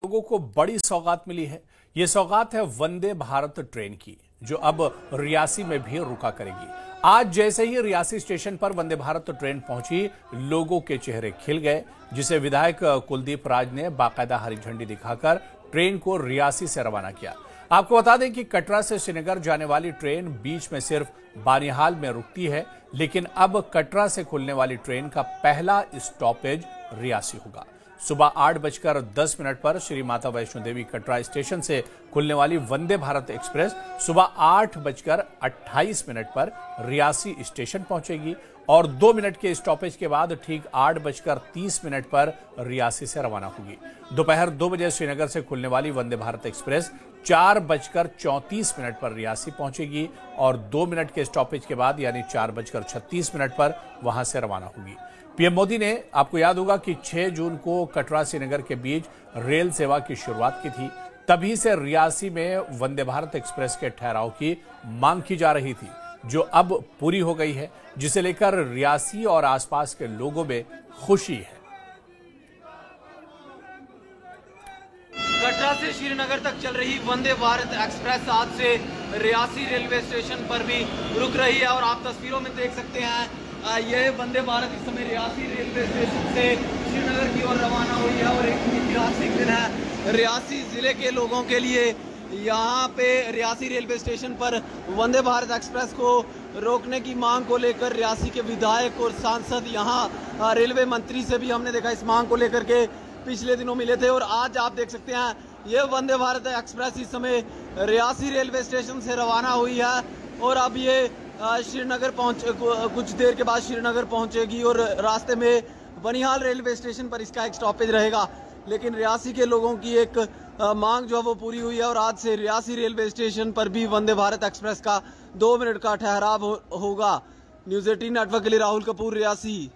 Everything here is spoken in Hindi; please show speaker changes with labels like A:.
A: लोगों को बड़ी सौगात मिली है। ये सौगात है वंदे भारत ट्रेन की, जो अब रियासी में भी रुका करेगी। आज जैसे ही रियासी स्टेशन पर वंदे भारत ट्रेन पहुंची, लोगों के चेहरे खिल गए, जिसे विधायक कुलदीप राज ने बाकायदा हरी झंडी दिखाकर ट्रेन को रियासी से रवाना किया। आपको बता दें कि कटरा से श्रीनगर जाने वाली ट्रेन बीच में सिर्फ बानिहाल में रुकती है, लेकिन अब कटरा से खुलने वाली ट्रेन का पहला स्टॉपेज रियासी होगा। सुबह 8:10 पर श्री माता वैष्णो देवी कटरा स्टेशन से खुलने वाली वंदे भारत एक्सप्रेस सुबह 8:28 पर रियासी स्टेशन पहुंचेगी और 2 मिनट के स्टॉपेज के बाद ठीक 8:30 पर रियासी से रवाना होगी। दोपहर 2 बजे श्रीनगर से खुलने वाली वंदे भारत एक्सप्रेस 4:34 पर रियासी पहुंचेगी और 2 मिनट के स्टॉपेज के बाद यानी 4:36 पर वहां से रवाना होगी। पीएम मोदी ने, आपको याद होगा कि 6 जून को कटरा श्रीनगर के बीच रेल सेवा की शुरुआत की थी। तभी से रियासी में वंदे भारत एक्सप्रेस के ठहराव की मांग की जा रही थी, जो अब पूरी हो गई है, जिसे लेकर रियासी और आसपास के लोगों में खुशी है।
B: कटरा से श्रीनगर तक चल रही वंदे भारत एक्सप्रेस आज से रियासी रेलवे स्टेशन पर भी रुक रही है और आप तस्वीरों में देख सकते हैं यह वंदे भारत इस समय रियासी रेलवे स्टेशन से श्रीनगर की ओर रवाना हुई है और एक ऐतिहासिक दिन है रियासी जिले के लोगों के लिए। यहाँ पे रियासी रेलवे स्टेशन पर वंदे भारत एक्सप्रेस को रोकने की मांग को लेकर रियासी के विधायक और सांसद, यहाँ रेलवे मंत्री से भी हमने देखा इस मांग को लेकर के पिछले दिनों मिले थे। और आज आप देख सकते हैं ये वंदे भारत एक्सप्रेस इस समय रियासी रेलवे स्टेशन से रवाना हुई है और अब ये श्रीनगर कुछ देर के बाद श्रीनगर पहुंचेगी और रास्ते में बनिहाल रेलवे स्टेशन पर इसका एक स्टॉपेज रहेगा। लेकिन रियासी के लोगों की एक मांग जो है वो पूरी हुई है और आज से रियासी रेलवे स्टेशन पर भी वंदे भारत एक्सप्रेस का 2 मिनट का ठहराव होगा। न्यूज़ 18 नेटवर्क के लिए राहुल कपूर, रियासी।